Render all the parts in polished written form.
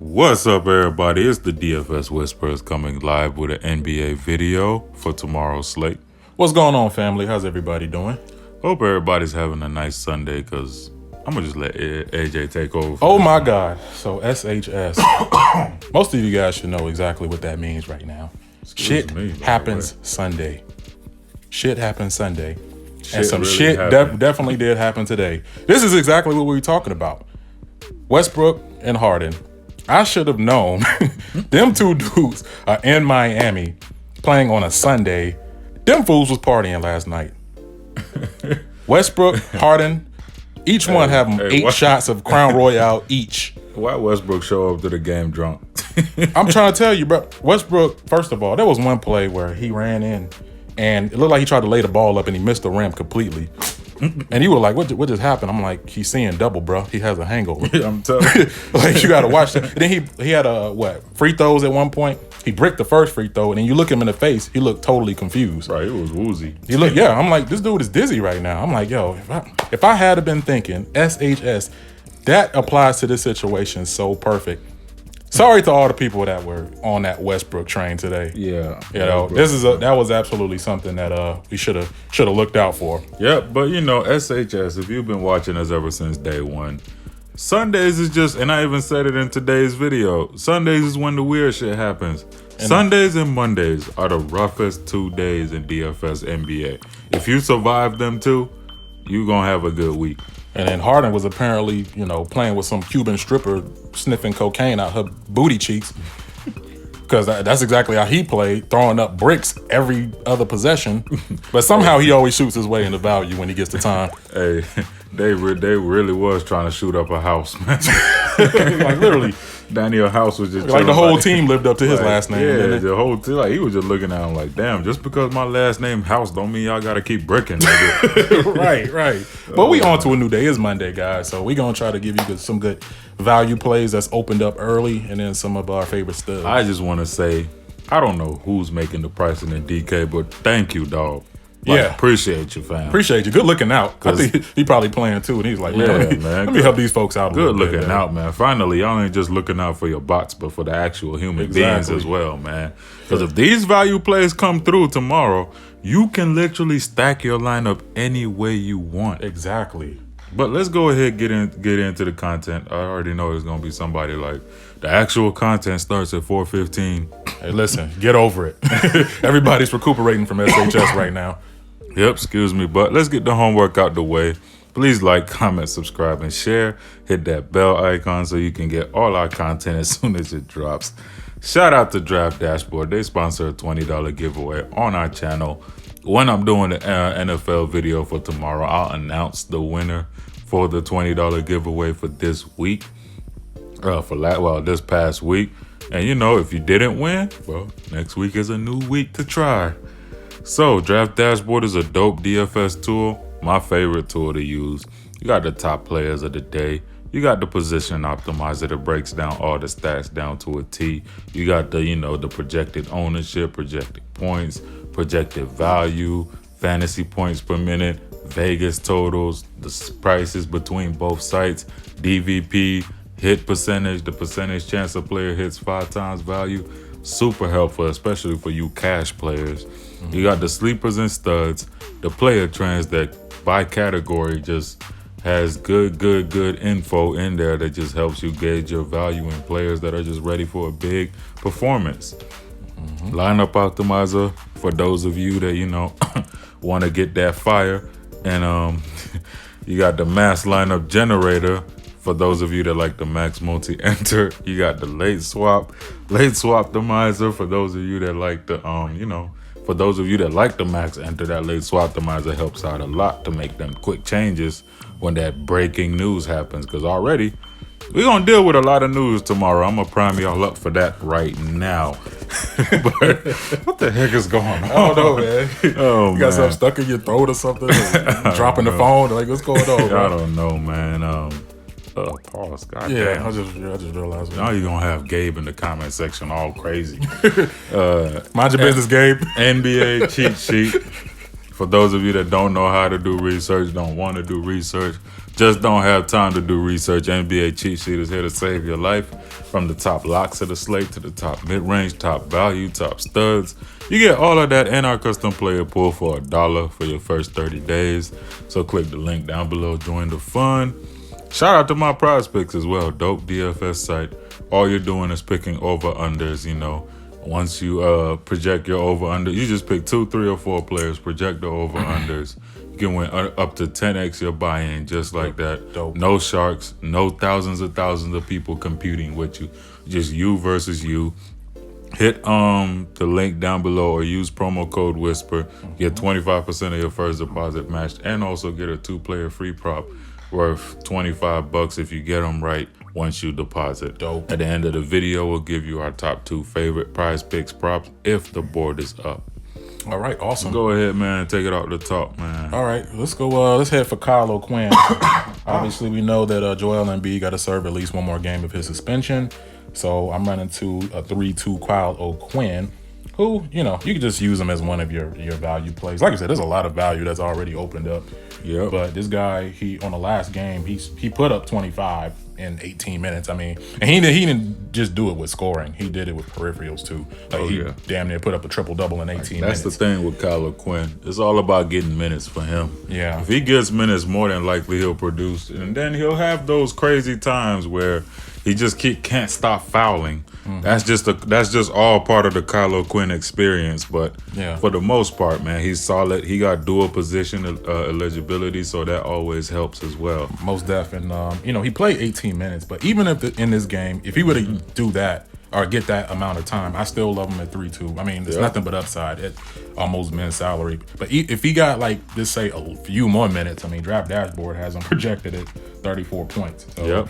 What's up, everybody? It's the DFS Whisperers coming live with an NBA video for tomorrow's slate. What's going on, family? How's everybody doing? Hope everybody's having a nice Sunday, because I'm going to just let AJ take over. Oh my God. So SHS. Most of you guys should know exactly what that means right now. Shit happens Sunday. Shit happens Sunday. And some really shit definitely did happen today. This is exactly what we were talking about. Westbrook and Harden. I should have known. Them two dudes are in Miami playing on a Sunday. Them fools was partying last night. Westbrook, Harden, each one have eight shots of Crown Royale each. Why Westbrook show up to the game drunk? I'm trying to tell you, bro. Westbrook, first of all, there was one play where he ran in and it looked like he tried to lay the ball up and he missed the rim completely. And you were like, what just happened? I'm like, he's seeing double, bro. He has a hangover. I'm telling you. Like, you got to watch that. And then he had free throws at one point. He bricked the first free throw, and then you look him in the face, he looked totally confused. Right, it was woozy. I'm like, this dude is dizzy right now. I'm like, yo, if I had been thinking SHS, that applies to this situation so perfect. Sorry to all the people that were on that Westbrook train today. Yeah. You know, that was absolutely something that we should have looked out for. Yep, but you know, SHS, if you've been watching us ever since day one, Sundays is just, and I even said it in today's video, Sundays is when the weird shit happens. And Sundays and Mondays are the roughest 2 days in DFS NBA. If you survive them two, you gonna have a good week. And then Harden was apparently, playing with some Cuban stripper sniffing cocaine out her booty cheeks. Because that's exactly how he played, throwing up bricks every other possession. But somehow he always shoots his way into value when he gets the time. Hey, they really was trying to shoot up a house, man. Like, literally. Daniel House was just like the whole team lived up to his last name. Yeah, the whole team. Like, he was just looking at him like, damn, just because my last name House don't mean y'all got to keep bricking. Right. But we on to a new day. It's Monday, guys. So we going to try to give you some good value plays that's opened up early, and then some of our favorite stuff. I just want to say, I don't know who's making the pricing in DK, but thank you, dog. Appreciate you, fam. Appreciate you. Good looking out. I think he probably playing too, and he's like, man, let me help these folks out a little bit. Good looking out, man. Finally, y'all ain't just looking out for your bots, but for the actual human beings as well, man. Because if these value plays come through tomorrow, you can literally stack your lineup any way you want. Exactly. But let's go ahead and get into the content. I already know it's going to be somebody like, the actual content starts at 4:15. Hey, listen, get over it. Everybody's recuperating from SHS right now. Yep, excuse me, but let's get the homework out the way. Please like, comment, subscribe, and share. Hit that bell icon so you can get all our content as soon as it drops. Shout out to Draft Dashboard. They sponsor a $20 giveaway on our channel. When I'm doing the NFL video for tomorrow, I'll announce the winner for the $20 giveaway for this week. This past week. And if you didn't win, well, next week is a new week to try. So, Draft Dashboard is a dope DFS tool, my favorite tool to use. You got the top players of the day. You got the position optimizer that breaks down all the stats down to a T. You got the projected ownership, projected points, projected value, fantasy points per minute, Vegas totals, the prices between both sites, DVP, hit percentage, the percentage chance a player hits 5 times value. Super helpful, especially for you cash players. You got the sleepers and studs, the player trends that by category just has good info in there that just helps you gauge your value in players that are just ready for a big performance. Lineup optimizer for those of you that want to get that fire, and you got the mass lineup generator for those of you that like the max multi-enter. You got the late swap optimizer for those of you that like the for those of you that like the max enter. That late swap optimizer helps out a lot to make them quick changes when that breaking news happens, because already we're gonna deal with a lot of news tomorrow. I'm gonna prime y'all up for that right now. But what the heck is going on? I don't know, man. You got something stuck in your throat or something? Dropping the phone? Like, what's going on, I don't know, man. Pause. God damn. I just realized. Now you're gonna have Gabe in the comment section all crazy. Mind your business, Gabe. NBA cheat sheet. For those of you that don't know how to do research, don't want to do research, Just don't have time to do research. NBA Cheat Sheet is here to save your life. From the top locks of the slate to the top mid-range, top value, top studs. You get all of that in our custom player pool for $1 for your first 30 days. So click the link down below, join the fun. Shout out to my Prizepicks as well. Dope DFS site. All you're doing is picking over-unders, you know. Once you project your over-under, you just pick 2, 3, or 4 players, project the over-unders. You can win up to 10x your buy-in just like that. Dope. No sharks, no thousands of people competing with you. Just you versus you. Hit the link down below or use promo code Whisper. Get 25% of your first deposit matched and also get a 2-player free prop worth $25 if you get them right once you deposit. Dope. At the end of the video, we'll give you our top 2 favorite Prizepicks props if the board is up. All right, awesome. Go ahead, man. Take it out the top, man. All right, let's go. Let's head for Kyle O'Quinn. Obviously, we know that Joel Embiid got to serve at least one more game of his suspension. So I'm running to a 3-2 Kyle O'Quinn, who, you know, you can just use him as one of your value plays. Like I said, there's a lot of value that's already opened up. Yeah. But this guy, he on the last game, he put up 25 in 18 minutes. I mean, and he didn't just do it with scoring. He did it with peripherals too. Like he damn near put up a triple-double in 18 minutes. That's the thing with Kyle O'Quinn. It's all about getting minutes for him. Yeah. If he gets minutes, more than likely he'll produce. And then he'll have those crazy times where he just can't stop fouling. That's just all part of the Kyle O'Quinn experience. But for the most part, man, he's solid. He got dual position eligibility, so that always helps as well. Most def. And, you know, he played 18 minutes. But even if in this game, if he were to do that or get that amount of time, I still love him at 3-2. I mean, there's nothing but upside at almost men's salary. But if he got, like, just say a few more minutes, I mean, Draft Dashboard has him projected at 34 points. So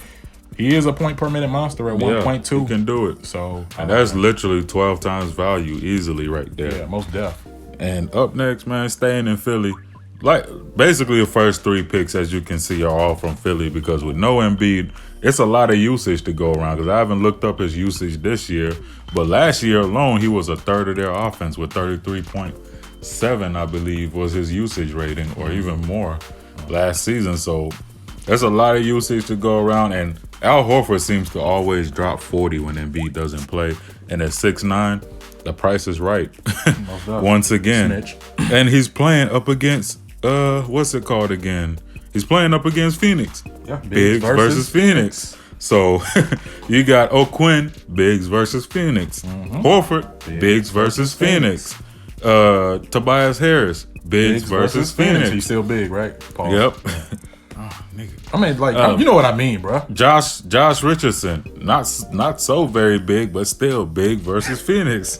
he is a point per minute monster at 1.2. He can do it. So and that's literally 12 times value easily right there. Yeah, most def. And up next, man, staying in Philly. Like, basically the first 3 picks, as you can see, are all from Philly because with no Embiid, it's a lot of usage to go around because I haven't looked up his usage this year. But last year alone, he was a third of their offense with 33.7, I believe, was his usage rating, or even more last season. So there's a lot of usage to go around, and Al Horford seems to always drop 40 when Embiid doesn't play. And at 6'9", the price is right. Once again. Snitch. And he's playing up against, what's it called again? He's playing up against Phoenix. Yeah, Biggs versus Phoenix. So you got O'Quinn, Biggs versus Phoenix. Horford, Biggs versus Phoenix. Tobias Harris, Biggs versus Phoenix. He's still big, right? Paul. Yep. I mean, like, you know what I mean, bro. Josh Richardson, not so very big, but still big versus Phoenix.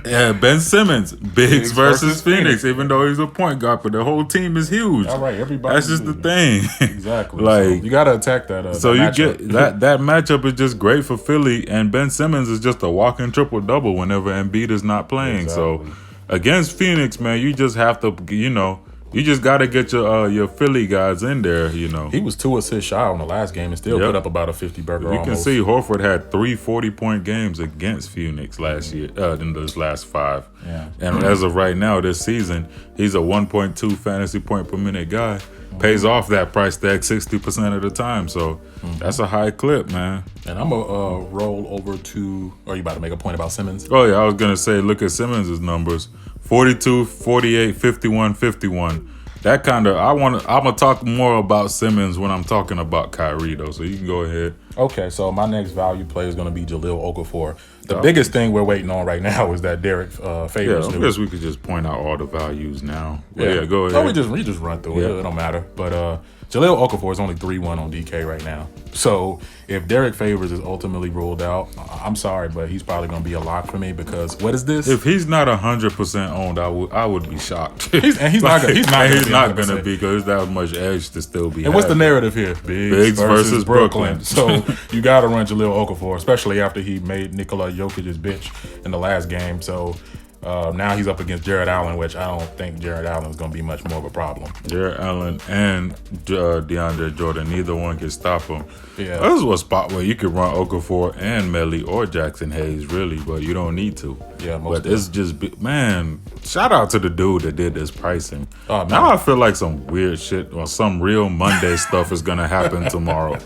Ben Simmons, Biggs versus Phoenix, even though he's a point guard, but the whole team is huge. All right, everybody. That's just the thing. Exactly. Like, so you gotta attack that. So that you matchup. get that matchup is just great for Philly, and Ben Simmons is just a walking triple double whenever Embiid is not playing. Exactly. So against Phoenix, man, you just have to, you know. You just got to get your Philly guys in there, you know. He was 2 assists shy on the last game and still put up about a 50 burger. You can see Horford had 3 40-point games against Phoenix last year, in those last 5. Yeah. And as of right now, this season, he's a 1.2 fantasy point per minute guy. Pays off that price tag 60% of the time. So that's a high clip, man. And I'm going to roll over to, are you about to make a point about Simmons? Oh, yeah, I was going to say, look at Simmons' numbers. 42, 48, 51, 51. That kind of, I'm going to talk more about Simmons when I'm talking about Kyrie, though. So you can go ahead. Okay, so my next value play is going to be Jahlil Okafor. The biggest thing we're waiting on right now is that Derek Favors. Yeah, I guess we could just point out all the values now. Yeah, go ahead. No, we just run through it. It don't matter. But Jahlil Okafor is only 3-1 on DK right now. So if Derek Favors is ultimately ruled out, I'm sorry, but he's probably going to be a lock for me because what is this? If he's not 100% owned, I would be shocked. He's not going to be because there's that much edge to still be. And what's the narrative here? Biggs versus Brooklyn. So you got to run Jahlil Okafor, especially after he made Nikola Jokic's bitch in the last game. So Now he's up against Jared Allen, which I don't think Jared Allen is going to be much more of a problem. Jared Allen and DeAndre Jordan, neither one can stop him. Yeah. This is a spot where you could run Okafor and Melly or Jackson Hayes, really, but you don't need to. Yeah, but it's just, man, shout out to the dude that did this pricing. Oh, now I feel like some weird shit or some real Monday stuff is going to happen tomorrow.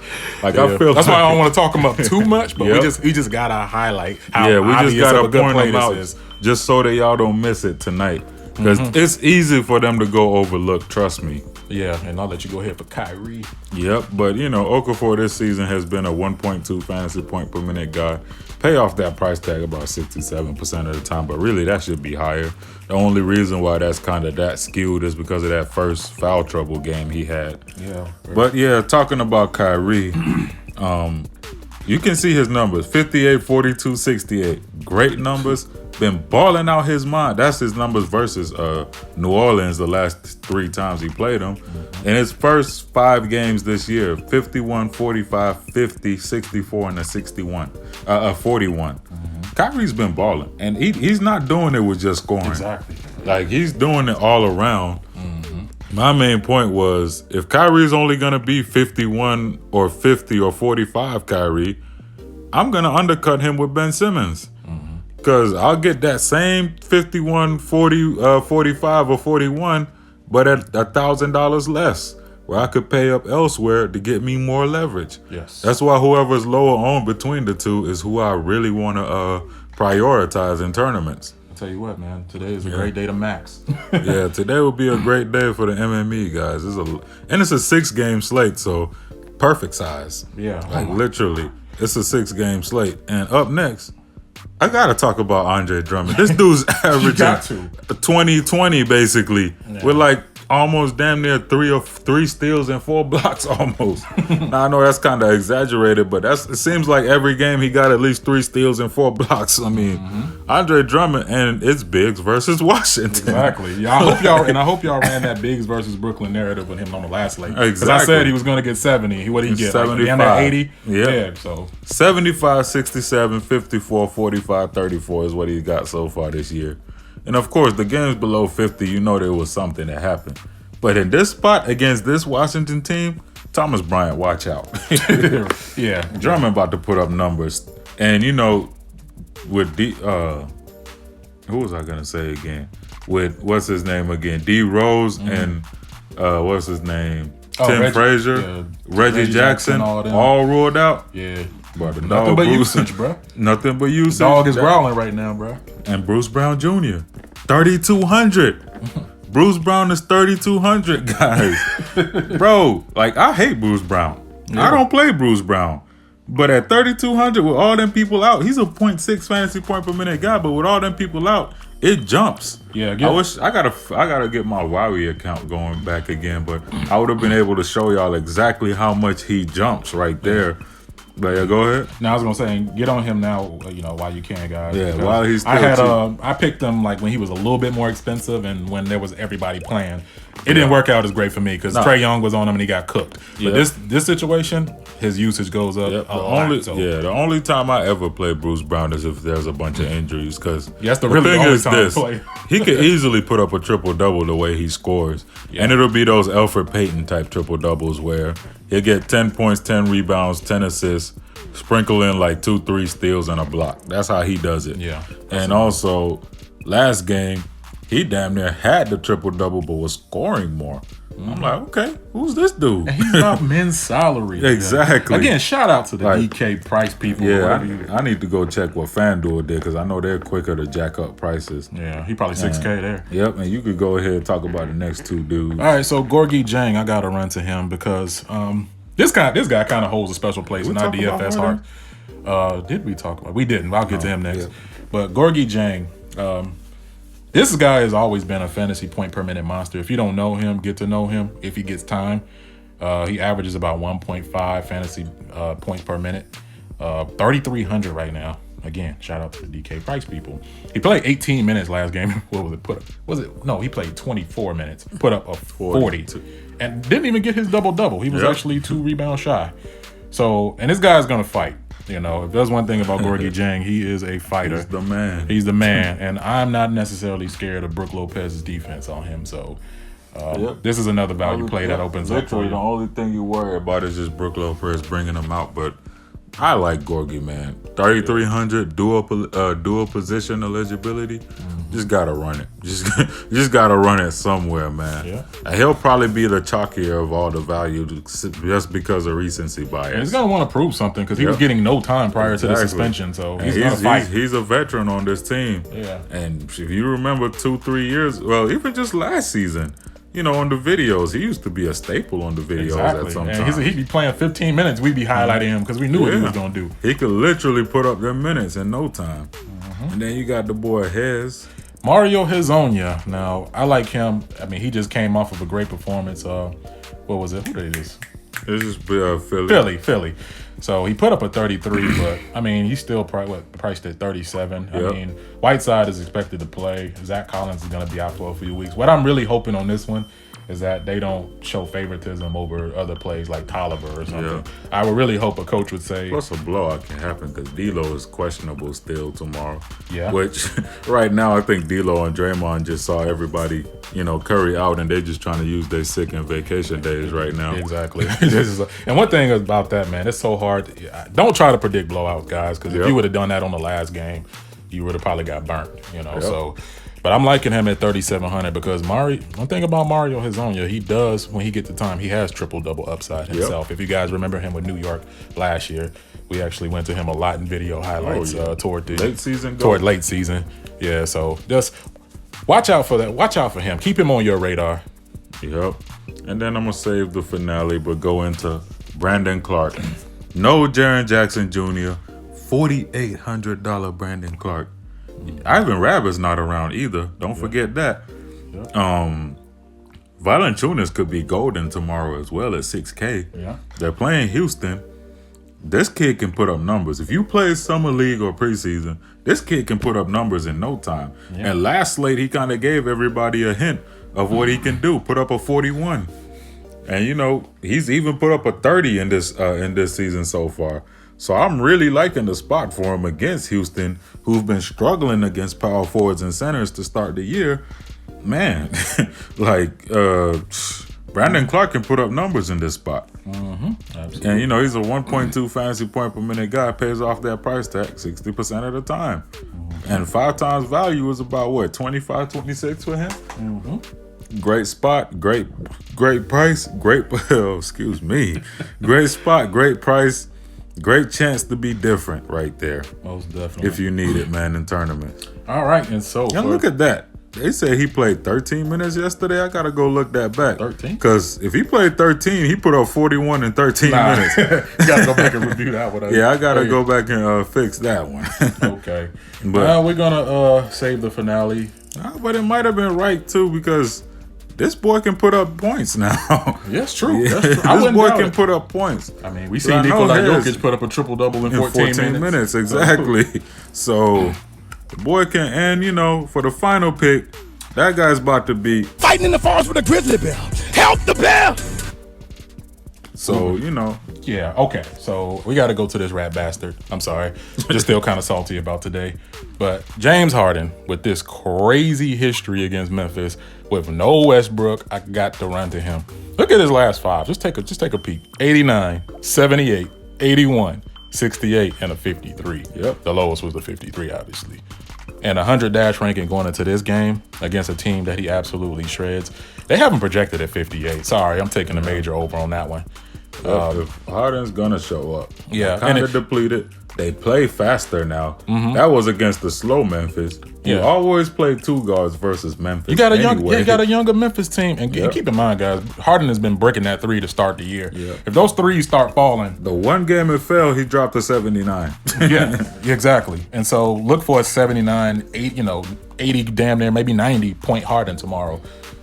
Like, I feel that's like, why I don't want to talk him up too much, but we just got to highlight how we just got to point play them out is. just so that y'all don't miss it tonight. Because it's easy for them to go overlooked, trust me. Yeah, and I'll let you go ahead for Kyrie. Yep, but Okafor this season has been a 1.2 fantasy point per minute guy. Pay off that price tag about 67% of the time, but really that should be higher. The only reason why that's kind of that skewed is because of that first foul trouble game he had. Yeah. But yeah, talking about Kyrie, you can see his numbers, 58, 42, 68. Great numbers. Been balling out his mind. That's his numbers versus New Orleans the last 3 times he played them. In his first 5 games this year, 51, 45, 50, 64, and a 41. Kyrie's been balling. And he's not doing it with just scoring. Exactly. Like, he's doing it all around. My main point was, if Kyrie's only going to be 51 or 50 or 45 Kyrie, I'm going to undercut him with Ben Simmons. Because I'll get that same 51, 40, 45, or 41, but at $1,000 less, where I could pay up elsewhere to get me more leverage. Yes. That's why whoever's lower on between the two is who I really want to prioritize in tournaments. I'll tell you what, man. Today is a great day to max. Yeah, today will be a great day for the MME guys. It's a 6-game slate, so perfect size. Yeah. Like, literally, it's a 6-game slate. And up next, I gotta talk about Andre Drummond. This dude's averaging 20-20 basically, with like almost damn near 3 steals and 4 blocks almost. Now I know that's kind of exaggerated, but it seems like every game he got at least 3 steals and 4 blocks. I mean, Andre Drummond, and it's Biggs versus Washington. Exactly. Yeah, I hope y'all ran that Biggs versus Brooklyn narrative with him on the last slate. Exactly. Because I said he was going to get 70. What did he get? 75. Like, 80? Yeah. So 75, 67, 54, 45, 34 is what he got so far this year. And of course, the games below 50, there was something that happened. But in this spot against this Washington team, Thomas Bryant, watch out. Yeah. Drummond about to put up numbers. And with who was I gonna say again? With what's his name again? D Rose and what's his name? Tim Frazier, Reggie Jackson, all ruled out. Yeah. But nothing but usage, bro. Nothing but usage. Dog is growling right now, bro. And Bruce Brown Jr. 3,200. Bruce Brown is 3,200, guys. Bro, like, I hate Bruce Brown. Yeah. I don't play Bruce Brown. But at 3,200 with all them people out, he's a 0.6 fantasy point per minute guy, but with all them people out, it jumps. Yeah, I gotta get my Wowie account going back again, but I would have been able to show y'all exactly how much he jumps right there. But yeah, go ahead. Now I was gonna say, get on him now, while you can, guys. Yeah, while he's still I picked him like when he was a little bit more expensive and when there was everybody playing. It didn't work out as great for me because Trae Young was on him and he got cooked. But this situation, his usage goes up a lot. The only time I ever play Bruce Brown is if there's a bunch of injuries. Because that's the only time I play. He could easily put up a triple-double the way he scores. Yeah. And it'll be those Elfrid Payton type triple-doubles where he'll get 10 points, 10 rebounds, 10 assists, sprinkle in like 2-3 steals and a block. That's how he does it. Yeah. And also, last game, he damn near had the triple-double but was scoring more. I'm like, okay, who's this dude? And he's not men's salary. Exactly. Again, shout out to the DK price people. Yeah, I need to go check what Fanduel did because I know they're quicker to jack up prices. Yeah, he probably 6K there. Yep, and you could go ahead and talk about the next 2 dudes. All right, so Gorgie Jang, I got to run to him because this guy kind of holds a special place in our DFS heart. Did we talk about? We didn't. I'll get to him next. Yeah. But Gorgie Jang, this guy has always been a fantasy point per minute monster. If you don't know him, get to know him. If he gets time, he averages about 1.5 fantasy points per minute. 3,300 right now. Again, shout out to the DK price people. He played 18 minutes last game. What was it? No, he played 24 minutes. Put up a 40. And didn't even get his double-double. He was actually 2 rebounds shy. So, and this guy's going to fight. You know, if there's one thing about Gorgie Jang, he is a fighter. He's the man. He's the man, and I'm not necessarily scared of Brook Lopez's defense on him. So this is another value play that opens up for you. The only thing you worry about is just Brook Lopez bringing him out, but I like Gorgie, man. 3,300 dual position eligibility. Just gotta run it. Just gotta run it somewhere, man. Yeah. And he'll probably be the chalkier of all the value just because of recency bias. And he's gonna want to prove something because he was getting no time prior to the suspension. So he's gonna fight. He's a veteran on this team. Yeah. And if you remember 2-3 years, well, even just last season. You know, on the videos, he used to be a staple on the videos at some time. He'd be playing 15 minutes. We'd be highlighting him because we knew what he was going to do. He could literally put up them minutes in no time. And then you got the boy Hez. Mario Hezonja. Now, I like him. I mean, he just came off of a great performance. What was it? Who did this? This is Philly. Philly. So he put up a 33, but I mean, he's still priced at 37. Yep. I mean, Whiteside is expected to play. Zach Collins is going to be out for a few weeks. What I'm really hoping on this one is that they don't show favoritism over other plays like Tolliver or something. Yeah. I would really hope a coach would say. Plus a blowout can happen because D'Lo is questionable still tomorrow. Yeah. Which right now I think D'Lo and Draymond just saw everybody, Curry out, and they're just trying to use their sick and vacation days right now. Exactly. And one thing about that, man, it's so hard. Don't try to predict blowout, guys, because if you would have done that on the last game, you would have probably got burnt. So. But I'm liking him at 3,700 because one thing about Mario Hezonja, he does, when he gets the time, he has triple-double upside himself. If you guys remember him with New York last year, we actually went to him a lot in video highlights toward late season. Yeah, so just watch out for that. Watch out for him. Keep him on your radar. Yep. And then I'm going to save the finale, but go into Brandon Clark. No Jaren Jackson Jr., $4,800 Brandon Clark. Ivan Rabbit's not around either. Don't forget that. Valanciunas could be golden tomorrow as well at 6K. Yeah. They're playing Houston. This kid can put up numbers. If you play summer league or preseason, this kid can put up numbers in no time. Yeah. And last slate, he kind of gave everybody a hint of what he can do. Put up a 41. And he's even put up a 30 in this season so far. So I'm really liking the spot for him against Houston, who've been struggling against power forwards and centers to start the year. Man, Brandon Clark can put up numbers in this spot. Absolutely. And, he's a 1.2 fantasy point per minute guy, pays off that price tag 60% of the time. And 5 times value is about, 25, 26 for him? Great spot, great price, great spot, great price. Great chance to be different right there. Most definitely. If you need it, man, in tournaments. All right, and so... Now look at that. They said he played 13 minutes yesterday. I got to go look that back. 13? Because if he played 13, he put up 41 in 13 minutes. You got to go back and review that one. Yeah, I got to go back and fix that one. Okay. But we're going to save the finale. But it might have been right, too, because... this boy can put up points now. Yes, true. Yeah. That's true. This boy can put up points. I mean, we see Nikola Jokic put up a triple-double in 14 minutes. Exactly. So, the boy can, and, for the final pick, that guy's about to be... fighting in the forest with a grizzly bear. Help the bear! So, Yeah, okay. So, we got to go to this rat bastard. I'm sorry. Just still kind of salty about today. But James Harden, with this crazy history against Memphis, with no Westbrook, I got to run to him. Look at his last 5. Just take a peek. 89, 78, 81, 68, and a 53. Yep. The lowest was the 53, obviously. And 100 dash ranking going into this game against a team that he absolutely shreds. They haven't projected at 58. Sorry, I'm taking a major over on that one. If Harden's gonna show up, yeah, kind of depleted. They play faster now. That was against the slow Memphis. You Yeah. always play 2 guards versus Memphis. You got a anyway. younger Memphis team, and keep in mind, guys, Harden has been breaking that 3 to start the year. Yeah. If those 3s start falling, The one game it fell, he dropped to 79. yeah, exactly. And so look for a 79, 80, damn near maybe 90 point Harden tomorrow.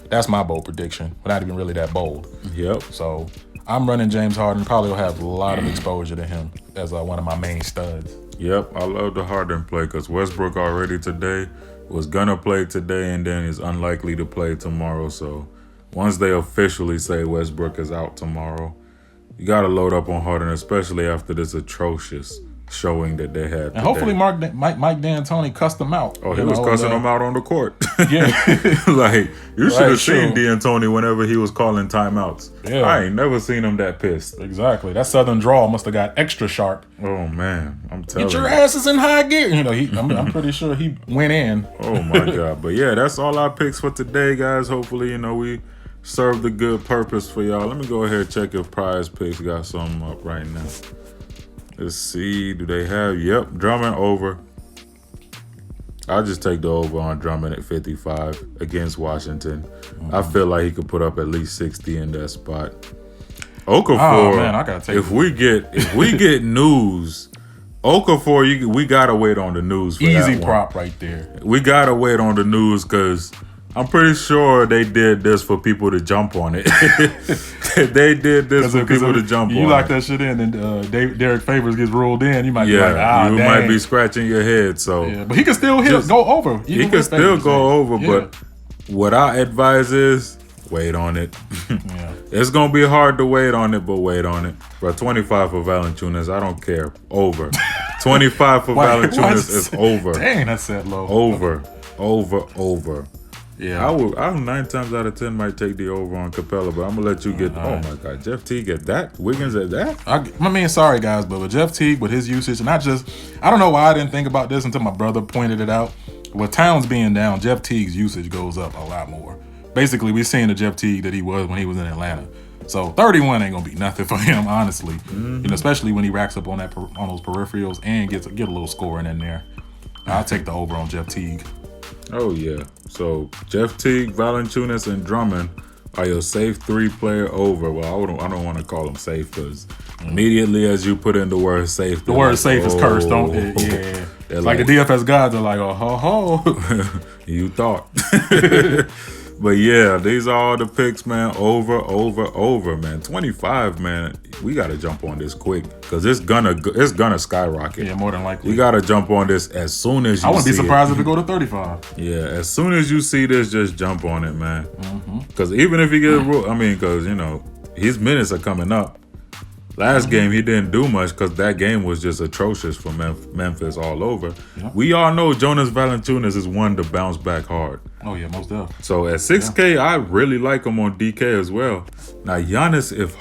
That's my bold prediction. We're not even really that bold. Yep. So I'm running James Harden. Probably will have a lot of exposure to him as one of my main studs. Yep, I love the Harden play because Westbrook already today was gonna play today and then is unlikely to play tomorrow. So once they officially say Westbrook is out tomorrow, you gotta load up on Harden, especially after this atrocious showing that they had. And hopefully Mike D'Antoni cussed them out. Oh, he was cussing them out on the court. Yeah. Like, you should have seen sure. D'Antoni whenever he was calling timeouts. Yeah. I ain't never seen him that pissed. Exactly. That Southern drawl must have got extra sharp. Oh, man. I'm telling you. Get your asses in high gear. You know, I'm pretty sure he went in. Oh, my God. But, yeah, that's all our picks for today, guys. Hopefully, we served a good purpose for y'all. Let me go ahead and check if Prizepicks got something up right now. Let's see. Do they have? Yep. Drummond over. I'll just take the over on Drummond at 55 against Washington. I feel like he could put up at least 60 in that spot. Okafor. Oh man, I gotta take. If we get news, Okafor, we gotta wait on the news. For Easy that prop right there. We gotta wait on the news because I'm pretty sure they did this for people to jump on it. They did this for people to jump on it. You lock that shit in and Derek Favors gets ruled in, you might be like, you dang. might be scratching your head. So, yeah, but he can still go over. He can still go over, but what I advise is wait on it. Yeah. It's gonna be hard to wait on it, but wait on it. Bro, 25 for Valanciunas, I don't care. Over. 25 for Valanciunas is over. Dang, that's that low. Over. Yeah, I 9 times out of 10 might take the over on Capella, but I'm gonna let you get. Oh my God, Jeff Teague at that, Wiggins at that. Sorry guys, but with Jeff Teague with his usage, and I don't know why I didn't think about this until my brother pointed it out. With Towns being down, Jeff Teague's usage goes up a lot more. Basically, we're seeing the Jeff Teague that he was when he was in Atlanta. So 31 ain't gonna be nothing for him, honestly. Especially when he racks up on those peripherals and get a little scoring in there. I'll take the over on Jeff Teague. Oh yeah. So Jeff Teague, Valanciunas, and Drummond are your safe 3-player over. Well, I don't want to call them safe because immediately as you put in the word safe, the word safe is cursed, don't it? Yeah. It's like the DFS gods are like, oh ho. You thought. But yeah, these are all the picks, man. Over, man. 25, man. We gotta jump on this quick because it's gonna skyrocket. Yeah, more than likely. We gotta jump on this as soon as you. I wouldn't be surprised if it go to 35. Yeah, as soon as you see this, just jump on it, man. Because even if he gets, because his minutes are coming up. Last game he didn't do much because that game was just atrocious for Memphis all over. Yeah. We all know Jonas Valanciunas is one to bounce back hard. Oh yeah, most definitely. So at 6K, I really like him on DK as well. Now Giannis, if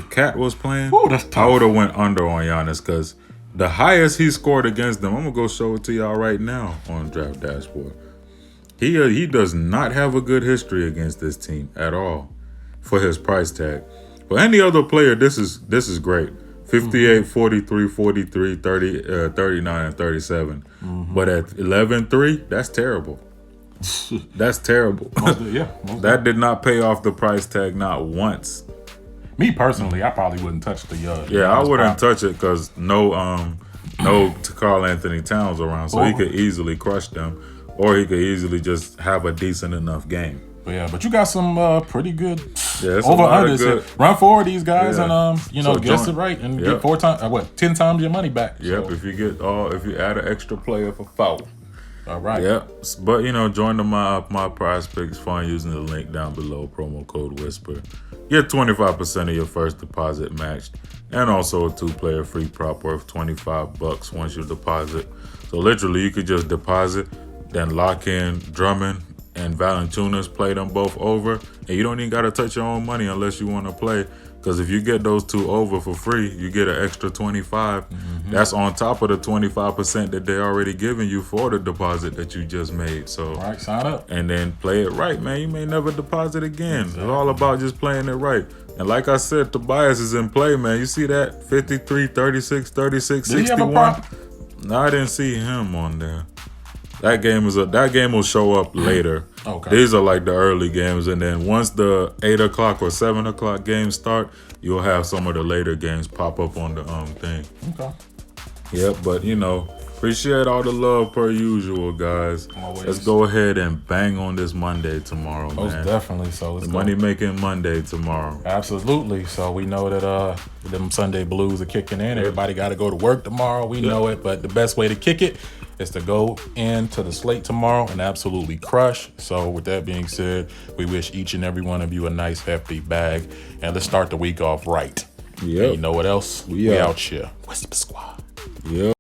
Cat was playing, that's tough. I would have went under on Giannis because the highest he scored against them, I'm gonna go show it to y'all right now on Draft Dashboard. He does not have a good history against this team at all for his price tag. For any other player, this is great. 58, 43, 43, 30, 39, and 37. But at 11-3, that's terrible. That's terrible. That did not pay off the price tag not once. Me personally, I probably wouldn't touch the I wouldn't touch it because no Karl Anthony Towns around, so he could easily crush them, or he could easily just have a decent enough game. But you got some pretty good over unders. Run forward these guys and guess it right and get 10 times your money back. Yep, so. if you add an extra player for 4. All right. Yep. But join my Prizepicks fund using the link down below, promo code Whisper. Get 25% of your first deposit matched, and also a 2-player free prop worth $25 once you deposit. So literally you could just deposit, then lock in Drummond and Valanciunas, play them both over, and you don't even got to touch your own money unless you want to play, because if you get those 2 over for free, you get an extra 25. That's on top of the 25% that they're already giving you for the deposit that you just made. So right, sign up and then play it right, man. You may never deposit again. Exactly. It's all about just playing it right. And like I said, Tobias is in play, man. You see that 53, 36, 36, 61. No, I didn't see him on there. That game will show up later. Okay. These are like the early games, and then once the 8 o'clock or 7 o'clock games start, you'll have some of the later games pop up on the thing. Okay. Yep, but appreciate all the love per usual, guys. Always. Let's go ahead and bang on this Monday tomorrow, Most man. definitely. So let's Money making Monday tomorrow. Absolutely. So we know that them Sunday blues are kicking in. Everybody got to go to work tomorrow. We know it, but the best way to kick it is to go into the slate tomorrow and absolutely crush. So with that being said, we wish each and every one of you a nice hefty bag, and let's start the week off right. Yeah. You know what else? We out here. Whisper Squad. Yeah.